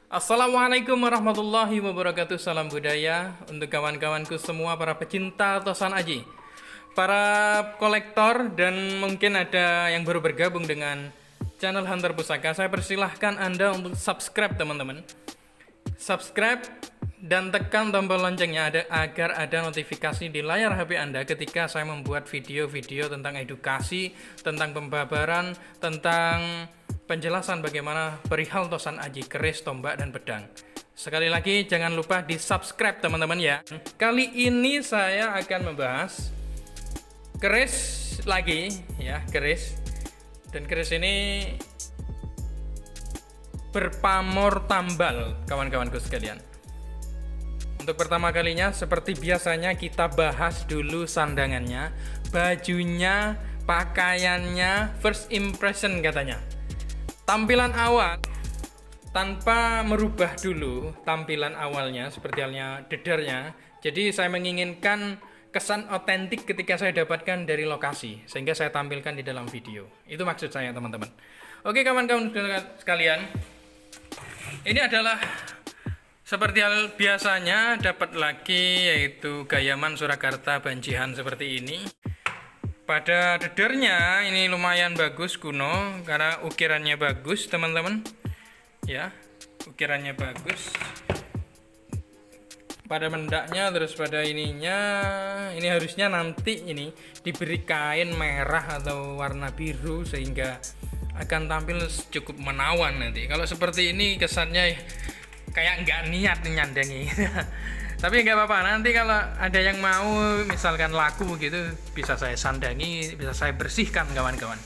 Assalamualaikum warahmatullahi wabarakatuh. Salam budaya untuk kawan-kawanku semua para pecinta tosan aji, para kolektor, dan mungkin ada yang baru bergabung dengan channel Hunter Pusaka. Saya persilahkan Anda untuk subscribe, teman-teman. Subscribe dan tekan tombol loncengnya agar ada notifikasi di layar HP Anda ketika saya membuat video-video tentang edukasi, tentang pembabaran, tentang penjelasan bagaimana perihal tosan aji, keris, tombak, dan pedang. Sekali lagi jangan lupa di subscribe, teman-teman ya. Kali ini saya akan membahas keris lagi ya, keris. Dan keris ini berpamor tambal, kawan-kawanku sekalian. Untuk pertama kalinya, seperti biasanya kita bahas dulu sandangannya, bajunya, pakaiannya, first impression katanya. Tampilan awal, tanpa merubah dulu tampilan awalnya seperti halnya dedarnya. Jadi saya menginginkan kesan otentik ketika saya dapatkan dari lokasi, sehingga saya tampilkan di dalam video. Itu maksud saya, teman-teman. Oke, kawan-kawan sekalian, ini adalah seperti hal biasanya dapat lagi, yaitu Gayaman Surakarta Banjihan seperti ini. Pada dedarnya ini lumayan bagus, kuno, karena ukirannya bagus, teman-teman. Ya, ukirannya bagus. Pada mendaknya, terus pada ininya, ini harusnya nanti ini diberi kain merah atau warna biru sehingga akan tampil cukup menawan nanti. Kalau seperti ini kesannya kayak nggak niat nyandangi. Tapi nggak apa-apa, nanti kalau ada yang mau misalkan laku gitu, bisa saya sandangi, bisa saya bersihkan, kawan-kawan.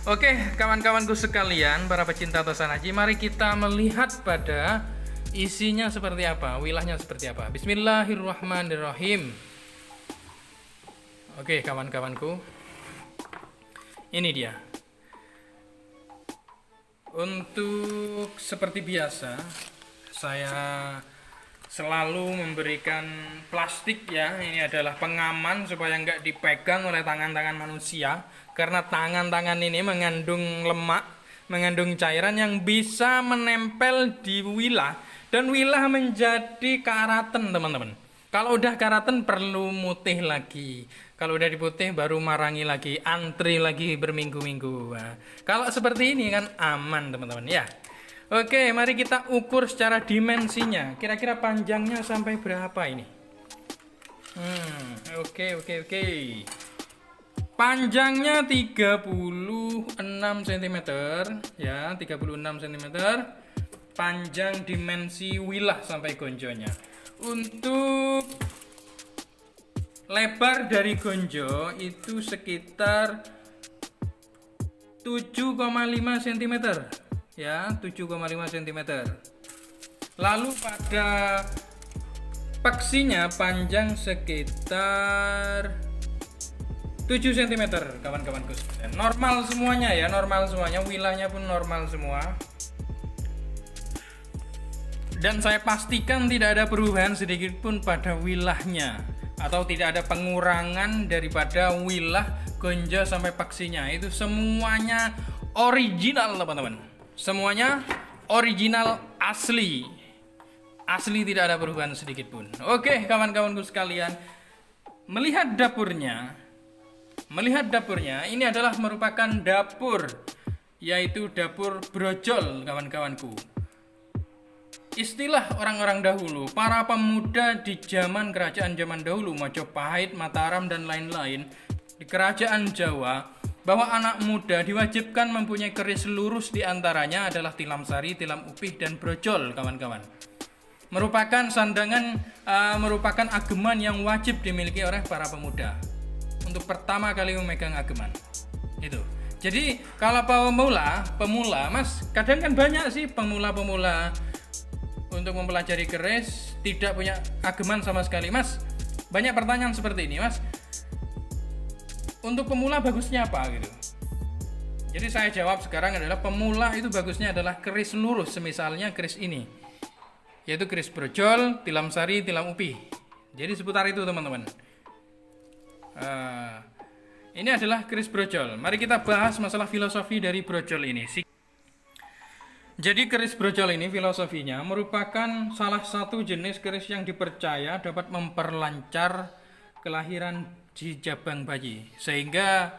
Oke, kawan-kawanku sekalian, para pecinta tosan aji, mari kita melihat pada isinya seperti apa, wilahnya seperti apa. Bismillahirrahmanirrahim. Oke, kawan-kawanku, ini dia. Untuk seperti biasa, saya selalu memberikan plastik ya. Ini adalah pengaman supaya nggak dipegang oleh tangan-tangan manusia, karena tangan-tangan ini mengandung lemak, mengandung cairan yang bisa menempel di wilah, dan wilah menjadi karatan, teman-teman. Kalau udah karatan perlu mutih lagi, kalau udah diputih baru marangi lagi, antri lagi berminggu-minggu. Nah, kalau seperti ini kan aman, teman-teman ya. Oke, mari kita ukur secara dimensinya. Kira-kira panjangnya sampai berapa ini? Oke. Panjangnya 36 cm ya, 36 cm. Panjang dimensi wilah sampai gonjonya. Untuk lebar dari gonjo itu sekitar 7,5 cm. Ya, 7,5 cm. Lalu pada peksinya panjang sekitar 7 cm, kawan-kawanku. Normal semuanya ya, normal semuanya, wilahnya pun normal semua. Dan saya pastikan tidak ada perubahan sedikit pun pada wilahnya, atau tidak ada pengurangan daripada wilah gonjo sampai peksinya. Itu semuanya original, teman-teman. Semuanya original, asli, tidak ada perubahan sedikit pun. Oke, kawan-kawanku sekalian, melihat dapurnya, ini adalah merupakan dapur, yaitu dapur brojol, kawan-kawanku. Istilah orang-orang dahulu, para pemuda di zaman kerajaan zaman dahulu, Majapahit, Mataram, dan lain-lain di kerajaan Jawa, bahwa anak muda diwajibkan mempunyai keris lurus, diantaranya adalah tilam sari, tilam upih, dan brojol, kawan-kawan. Merupakan sandangan, merupakan ageman yang wajib dimiliki oleh para pemuda untuk pertama kali memegang ageman. Itu. Jadi kalau pemula, mas, kadang kan banyak sih pemula untuk mempelajari keris tidak punya ageman sama sekali, mas. Banyak pertanyaan seperti ini, mas. Untuk pemula bagusnya apa gitu? Jadi saya jawab sekarang adalah pemula itu bagusnya adalah keris lurus, semisalnya keris ini, yaitu keris brojol, tilam sari, tilam upih. Jadi seputar itu, teman-teman. Ini adalah keris brojol. Mari kita bahas masalah filosofi dari brojol ini. Jadi keris brojol ini filosofinya merupakan salah satu jenis keris yang dipercaya dapat memperlancar kelahiran di jabang bayi. Sehingga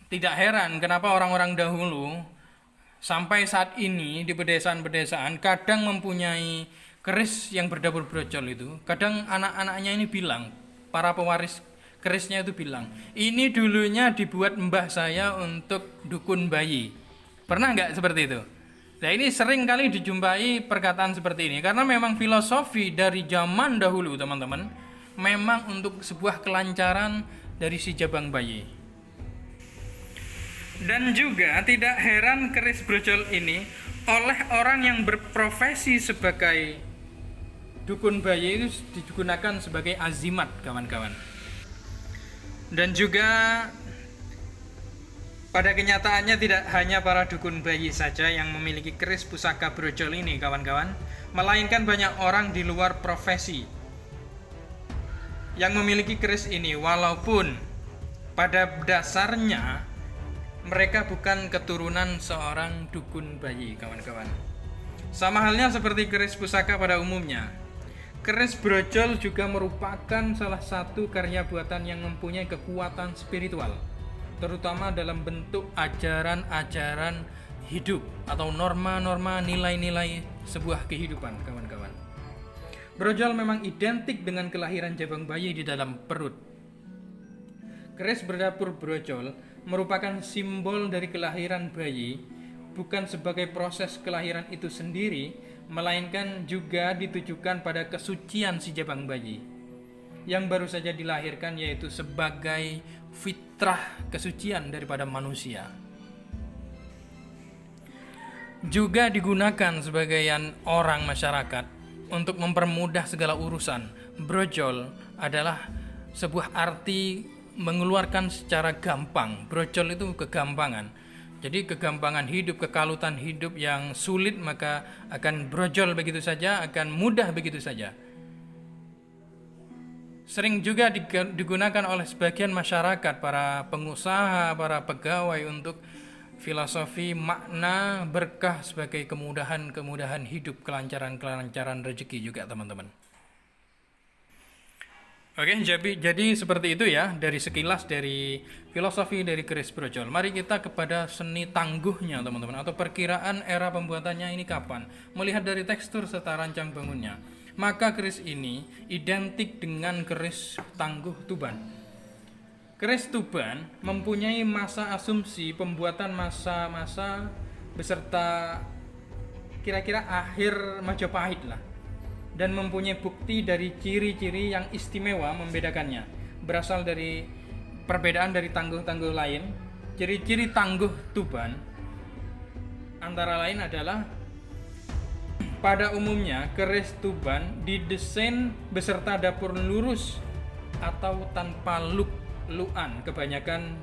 tidak heran kenapa orang-orang dahulu sampai saat ini di pedesaan-pedesaan kadang mempunyai keris yang berdapur brojol itu. Kadang anak-anaknya ini bilang, para pewaris kerisnya itu bilang, ini dulunya dibuat mbah saya untuk dukun bayi. Pernah nggak seperti itu? Nah, ini sering kali dijumpai perkataan seperti ini karena memang filosofi dari zaman dahulu, teman-teman, memang untuk sebuah kelancaran dari si jabang bayi. Dan juga tidak heran keris brojol ini oleh orang yang berprofesi sebagai dukun bayi itu digunakan sebagai azimat, kawan-kawan. Dan juga pada kenyataannya tidak hanya para dukun bayi saja yang memiliki keris pusaka brojol ini, kawan-kawan, melainkan banyak orang di luar profesi yang memiliki keris ini, walaupun pada dasarnya mereka bukan keturunan seorang dukun bayi, kawan-kawan. Sama halnya seperti keris pusaka pada umumnya, keris brojol juga merupakan salah satu karya buatan yang mempunyai kekuatan spiritual, terutama dalam bentuk ajaran-ajaran hidup atau norma-norma nilai-nilai sebuah kehidupan, kawan-kawan. Brojol memang identik dengan kelahiran jabang bayi di dalam perut. Keris berdapur brojol merupakan simbol dari kelahiran bayi, bukan sebagai proses kelahiran itu sendiri, melainkan juga ditujukan pada kesucian si jabang bayi yang baru saja dilahirkan, yaitu sebagai fitrah kesucian daripada manusia. Juga digunakan sebagian orang masyarakat untuk mempermudah segala urusan. Brojol adalah sebuah arti mengeluarkan secara gampang. Brojol itu kegampangan. Jadi kegampangan hidup, kekalutan hidup yang sulit maka akan brojol begitu saja, akan mudah begitu saja. Sering juga digunakan oleh sebagian masyarakat, para pengusaha, para pegawai untuk filosofi makna berkah sebagai kemudahan hidup, kelancaran rezeki juga, teman-teman. Oke, jadi seperti itu ya dari sekilas dari filosofi dari keris brojol. Mari kita kepada seni tangguhnya, teman-teman, atau perkiraan era pembuatannya ini kapan. Melihat dari tekstur serta rancang bangunnya, maka keris ini identik dengan keris tangguh Tuban. Keris Tuban mempunyai masa asumsi pembuatan masa-masa beserta kira-kira akhir Majapahit lah, dan mempunyai bukti dari ciri-ciri yang istimewa membedakannya. Berasal dari perbedaan dari tangguh-tangguh lain. Ciri-ciri tangguh Tuban antara lain adalah, pada umumnya keris Tuban didesain beserta dapur lurus atau tanpa luan, kebanyakan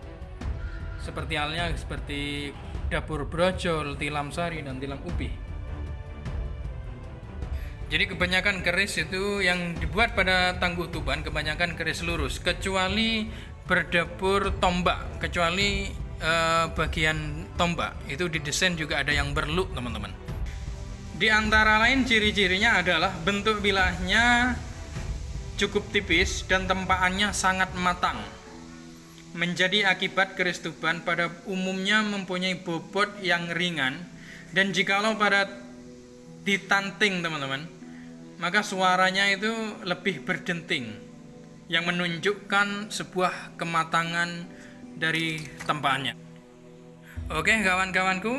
seperti halnya seperti dapur brojol, tilam sari, dan tilam upih. Jadi kebanyakan keris itu yang dibuat pada tangguh Tuban kebanyakan keris lurus, kecuali berdapur tombak, kecuali bagian tombak itu didesain juga ada yang berluk, teman-teman. Di antara lain ciri-cirinya adalah bentuk bilahnya cukup tipis dan tempaannya sangat matang. Menjadi akibat keris Tuban pada umumnya mempunyai bobot yang ringan, dan jikalau pada ditanting, teman-teman, maka suaranya itu lebih berdenting, yang menunjukkan sebuah kematangan dari tempaannya. Oke, kawan-kawanku,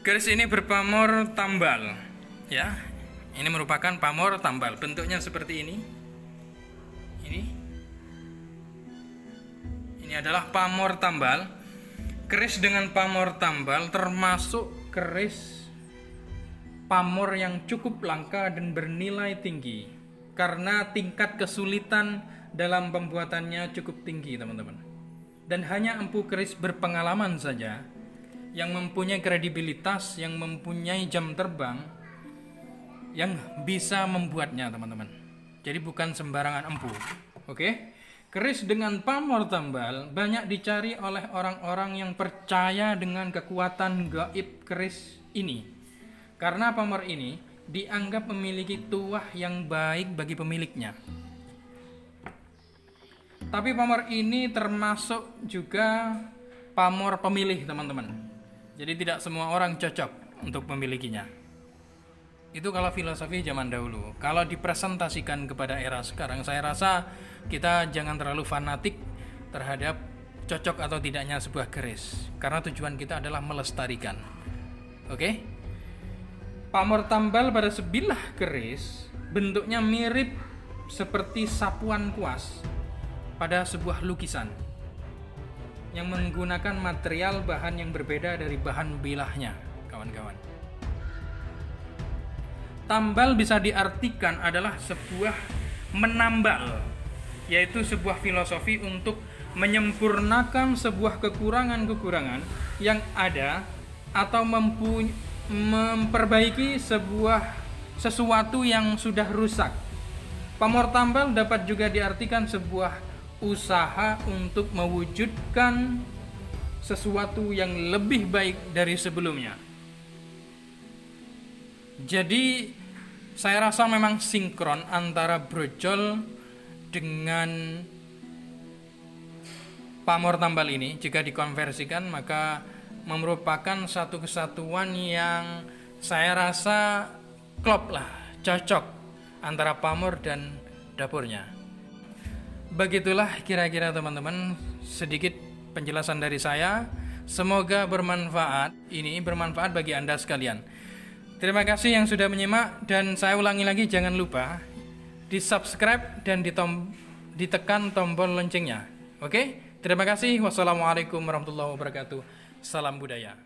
keris ini berpamor tambal, ya. Ini merupakan pamor tambal, bentuknya seperti ini. Ini adalah pamor tambal. Keris dengan pamor tambal termasuk keris pamor yang cukup langka dan bernilai tinggi karena tingkat kesulitan dalam pembuatannya cukup tinggi, teman-teman. Dan hanya empu keris berpengalaman saja yang mempunyai kredibilitas, yang mempunyai jam terbang, yang bisa membuatnya, teman-teman. Jadi bukan sembarangan empu. Oke? Keris dengan pamor tambal banyak dicari oleh orang-orang yang percaya dengan kekuatan gaib keris ini. Karena pamor ini dianggap memiliki tuah yang baik bagi pemiliknya. Tapi pamor ini termasuk juga pamor pemilih, teman-teman. Jadi tidak semua orang cocok untuk memilikinya. Itu kalau filosofi zaman dahulu. Kalau dipresentasikan kepada era sekarang, saya rasa kita jangan terlalu fanatik terhadap cocok atau tidaknya sebuah keris. Karena tujuan kita adalah melestarikan. Oke? Pamor tambal pada sebilah keris bentuknya mirip seperti sapuan kuas pada sebuah lukisan yang menggunakan material bahan yang berbeda dari bahan bilahnya, kawan-kawan. Tambal bisa diartikan adalah sebuah menambal, yaitu sebuah filosofi untuk menyempurnakan sebuah kekurangan-kekurangan yang ada atau memperbaiki sesuatu yang sudah rusak. Pamor tambal dapat juga diartikan sebuah usaha untuk mewujudkan sesuatu yang lebih baik dari sebelumnya. Jadi saya rasa memang sinkron antara brojol dengan pamor tambal ini. Jika dikonversikan maka merupakan satu kesatuan yang saya rasa klop lah, cocok antara pamor dan dapurnya. Begitulah kira-kira teman-teman sedikit penjelasan dari saya. Semoga bermanfaat. Ini bermanfaat bagi Anda sekalian. Terima kasih yang sudah menyimak, dan saya ulangi lagi, jangan lupa di subscribe dan ditekan tombol loncengnya. Oke? Terima kasih. Wassalamualaikum warahmatullahi wabarakatuh. Salam budaya.